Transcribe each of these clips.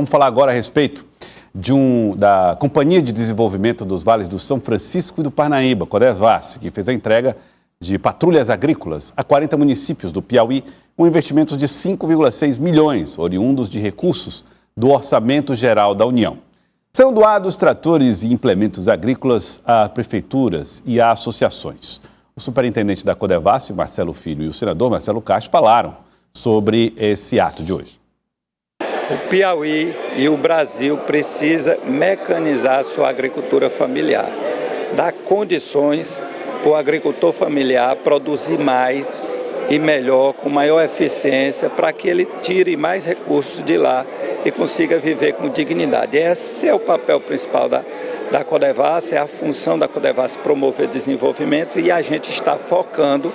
Vamos falar agora a respeito da Companhia de Desenvolvimento dos Vales do São Francisco e do Parnaíba, Codevasf, que fez a entrega de patrulhas agrícolas a 40 municípios do Piauí, com investimentos de 5,6 milhões, oriundos de recursos do Orçamento Geral da União. São doados tratores e implementos agrícolas a prefeituras e a associações. O superintendente da Codevasf, Marcelo Filho, e o senador Marcelo Castro falaram sobre esse ato de hoje. O Piauí e o Brasil precisa mecanizar a sua agricultura familiar, dar condições para o agricultor familiar produzir mais e melhor, com maior eficiência, para que ele tire mais recursos de lá e consiga viver com dignidade. Esse é o papel principal da Codevasf, é a função da Codevasf promover desenvolvimento, e a gente está focando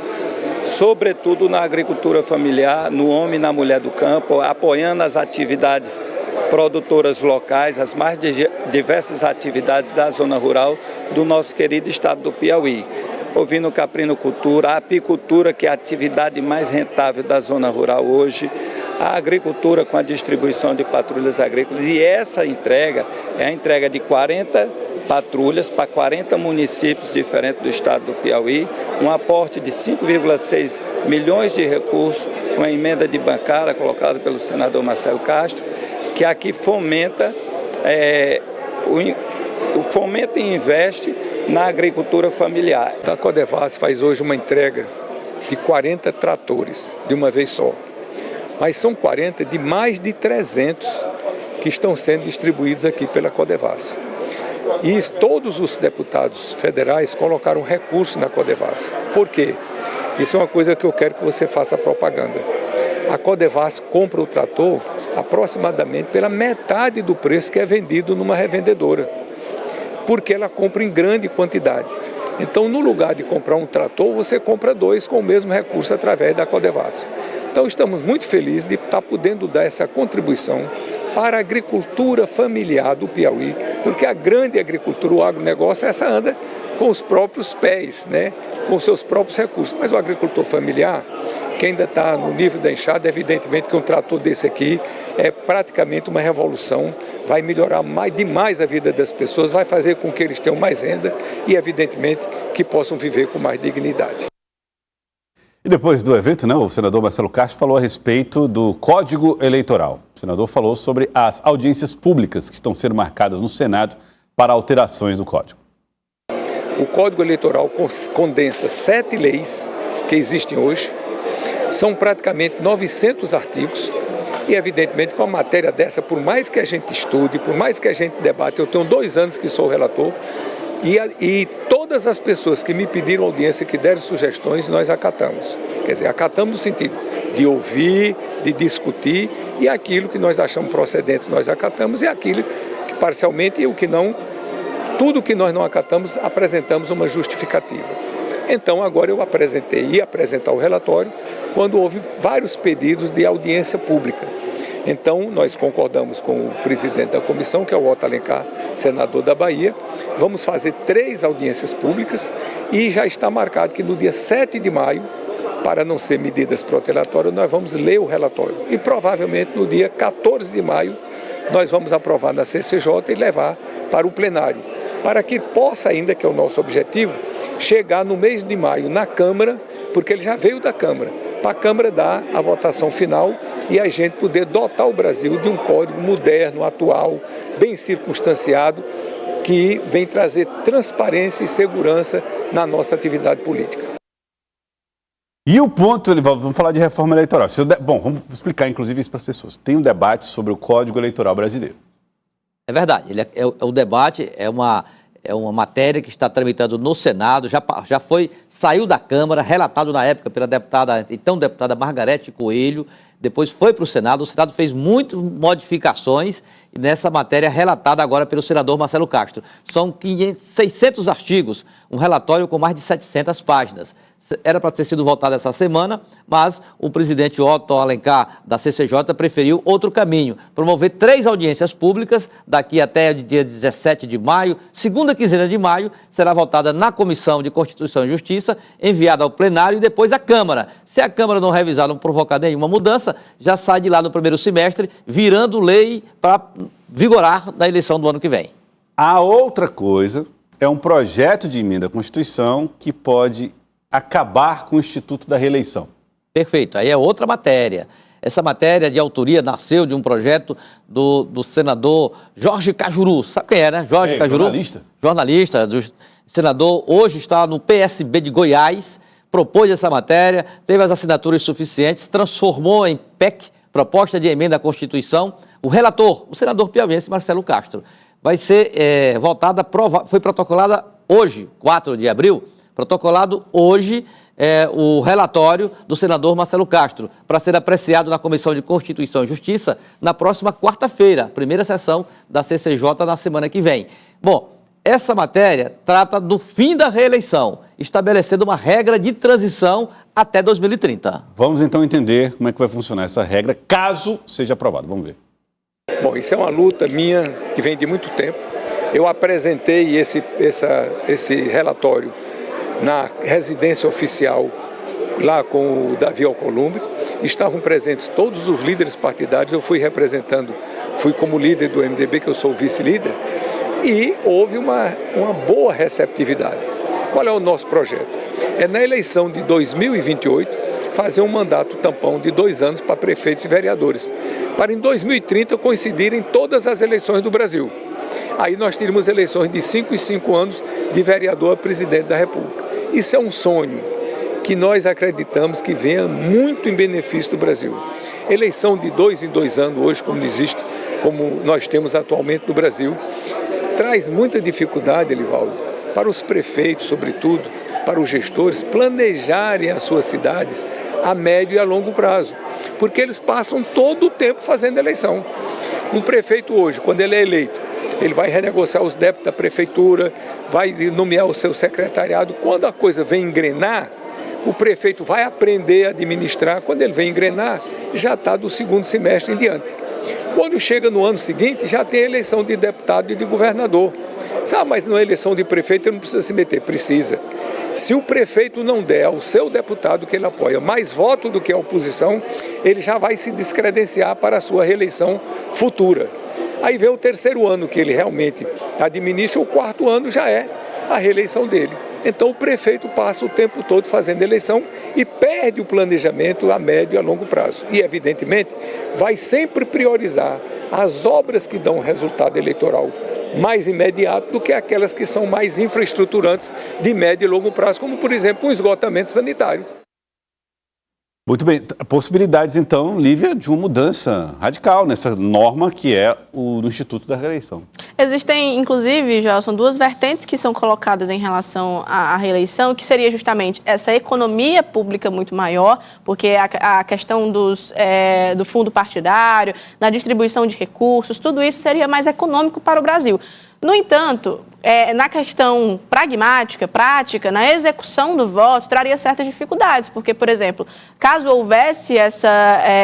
sobretudo na agricultura familiar, no homem e na mulher do campo, apoiando as atividades produtoras locais, as mais diversas atividades da zona rural do nosso querido estado do Piauí. Ouvindo caprinocultura, a apicultura, que é a atividade mais rentável da zona rural hoje, a agricultura com a distribuição de patrulhas agrícolas, e essa entrega é a entrega de 40 patrulhas para 40 municípios diferentes do estado do Piauí, um aporte de 5,6 milhões de recursos, uma emenda de bancada colocada pelo senador Marcelo Castro, que aqui fomenta e investe na agricultura familiar. A Codevasf faz hoje uma entrega de 40 tratores de uma vez só, mas são 40 de mais de 300 que estão sendo distribuídos aqui pela Codevasf. E todos os deputados federais colocaram recursos na Codevasf. Por quê? Isso é uma coisa que eu quero que você faça propaganda. A Codevasf compra o trator aproximadamente pela metade do preço que é vendido numa revendedora, porque ela compra em grande quantidade. Então, no lugar de comprar um trator, você compra dois com o mesmo recurso através da Codevasf. Então, estamos muito felizes de estar podendo dar essa contribuição para a agricultura familiar do Piauí, porque a grande agricultura, o agronegócio, essa anda com os próprios pés, né? Com os seus próprios recursos. Mas o agricultor familiar, que ainda está no nível da enxada, evidentemente que um trator desse aqui é praticamente uma revolução, vai melhorar demais a vida das pessoas, vai fazer com que eles tenham mais renda e, evidentemente, que possam viver com mais dignidade. E depois do evento, o senador Marcelo Castro falou a respeito do Código Eleitoral. O senador falou sobre as audiências públicas que estão sendo marcadas no Senado para alterações do Código. O Código Eleitoral condensa 7 leis que existem hoje, são praticamente 900 artigos, e evidentemente com uma matéria dessa, por mais que a gente estude, por mais que a gente debate, eu tenho 2 anos que sou relator, e todas as pessoas que me pediram audiência, que deram sugestões, nós acatamos. Quer dizer, acatamos no sentido de ouvir, de discutir, e aquilo que nós achamos procedentes nós acatamos, e aquilo que parcialmente, e o que não, tudo que nós não acatamos, apresentamos uma justificativa. Então agora eu ia apresentar o relatório quando houve vários pedidos de audiência pública. Então, nós concordamos com o presidente da comissão, que é o Otto Alencar, senador da Bahia. Vamos fazer 3 audiências públicas e já está marcado que no dia 7 de maio, para não ser medidas protelatórias, nós vamos ler o relatório. E provavelmente no dia 14 de maio, nós vamos aprovar na CCJ e levar para o plenário, para que possa ainda, que é o nosso objetivo, chegar no mês de maio na Câmara, porque ele já veio da Câmara, para a Câmara dar a votação final e a gente poder dotar o Brasil de um código moderno, atual, bem circunstanciado, que vem trazer transparência e segurança na nossa atividade política. E o ponto, vamos falar de reforma eleitoral. Bom, vamos explicar inclusive isso para as pessoas. Tem um debate sobre o Código Eleitoral brasileiro. É verdade, o debate é uma matéria que está tramitando no Senado, saiu da Câmara, relatado na época pela então deputada Margarete Coelho, depois foi para o Senado fez muitas modificações nessa matéria relatada agora pelo senador Marcelo Castro. São 600 artigos, um relatório com mais de 700 páginas. era para ter sido votada essa semana, mas o presidente Otto Alencar, da CCJ, preferiu outro caminho, promover 3 audiências públicas daqui até o dia 17 de maio, segunda quinzena de maio, será votada na Comissão de Constituição e Justiça, enviada ao plenário e depois à Câmara. Se a Câmara não revisar, não provocar nenhuma mudança, já sai de lá no primeiro semestre, virando lei para vigorar na eleição do ano que vem. A outra coisa é um projeto de emenda à Constituição que pode acabar com o Instituto da Reeleição. Perfeito, aí é outra matéria. Essa matéria de autoria nasceu de um projeto do senador Jorge Cajuru. Sabe quem é, né? Jorge Cajuru. Jornalista. Jornalista, senador, hoje está no PSB de Goiás, propôs essa matéria, teve as assinaturas suficientes, transformou em PEC, proposta de emenda à Constituição. O relator, o senador piauiense Marcelo Castro, vai ser votada, foi protocolada hoje, 4 de abril, protocolado hoje o relatório do senador Marcelo Castro, para ser apreciado na Comissão de Constituição e Justiça na próxima quarta-feira, primeira sessão da CCJ na semana que vem. Bom, essa matéria trata do fim da reeleição, estabelecendo uma regra de transição até 2030. Vamos então entender como é que vai funcionar essa regra, caso seja aprovado. Vamos ver. Bom, isso é uma luta minha que vem de muito tempo. Eu apresentei esse relatório na residência oficial lá com o Davi Alcolumbre. Estavam presentes todos os líderes partidários, eu fui representando, fui como líder do MDB, que eu sou vice-líder, e houve uma boa receptividade. Qual é o nosso projeto? É na eleição de 2028 fazer um mandato tampão de 2 anos para prefeitos e vereadores, para em 2030 coincidirem todas as eleições do Brasil. Aí nós teríamos eleições de 5 em 5 anos de vereador a presidente da República. Isso é um sonho que nós acreditamos que venha muito em benefício do Brasil. Eleição de 2 em 2 anos, hoje como existe, como nós temos atualmente no Brasil, traz muita dificuldade, Elivaldo, para os prefeitos, sobretudo, para os gestores, planejarem as suas cidades a médio e a longo prazo, porque eles passam todo o tempo fazendo eleição. Um prefeito hoje, quando ele é eleito, ele vai renegociar os débitos da prefeitura, vai nomear o seu secretariado. Quando a coisa vem engrenar, o prefeito vai aprender a administrar. Quando ele vem engrenar, já está do segundo semestre em diante. Quando chega no ano seguinte, já tem eleição de deputado e de governador. Mas na eleição de prefeito ele não precisa se meter, precisa. Se o prefeito não der ao seu deputado que ele apoia mais voto do que a oposição, ele já vai se descredenciar para a sua reeleição futura. Aí vem o 3º ano que ele realmente administra, o 4º ano já é a reeleição dele. Então o prefeito passa o tempo todo fazendo eleição e perde o planejamento a médio e a longo prazo. E, evidentemente, vai sempre priorizar as obras que dão resultado eleitoral mais imediato do que aquelas que são mais infraestruturantes de médio e longo prazo, como, por exemplo, um esgotamento sanitário. Muito bem. Possibilidades, então, Lívia, de uma mudança radical nessa norma que é o do Instituto da Reeleição. Existem, inclusive, Gelson, 2 vertentes que são colocadas em relação à reeleição, que seria justamente essa economia pública muito maior, porque a questão do fundo partidário, na distribuição de recursos, tudo isso seria mais econômico para o Brasil. No entanto, na questão pragmática, prática, na execução do voto, traria certas dificuldades, porque, por exemplo, caso houvesse essa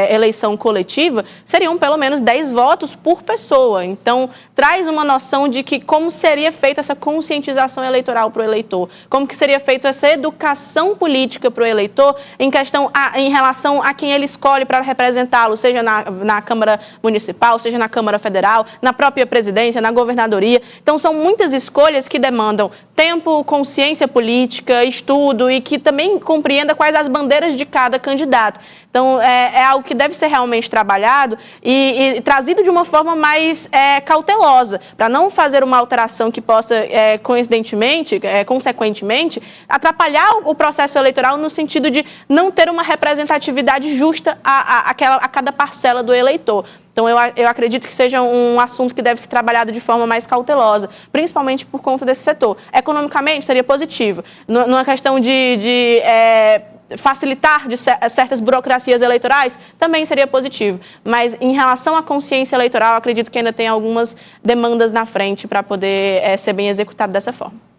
eleição coletiva, seriam pelo menos 10 votos por pessoa. Então, traz uma noção de que como seria feita essa conscientização eleitoral para o eleitor, como que seria feita essa educação política para o eleitor em relação a quem ele escolhe para representá-lo, seja na Câmara Municipal, seja na Câmara Federal, na própria presidência, na governadoria. Então, são muitas escolhas que demandam tempo, consciência política, estudo e que também compreenda quais as bandeiras de cada candidato. Então, é algo que deve ser realmente trabalhado e trazido de uma forma mais cautelosa, para não fazer uma alteração que possa, consequentemente, atrapalhar o processo eleitoral no sentido de não ter uma representatividade justa a cada parcela do eleitor. Então, eu acredito que seja um assunto que deve ser trabalhado de forma mais cautelosa, principalmente por conta desse setor. Economicamente, seria positivo. Numa questão de facilitar certas burocracias eleitorais, também seria positivo. Mas, em relação à consciência eleitoral, acredito que ainda tem algumas demandas na frente para poder ser bem executado dessa forma.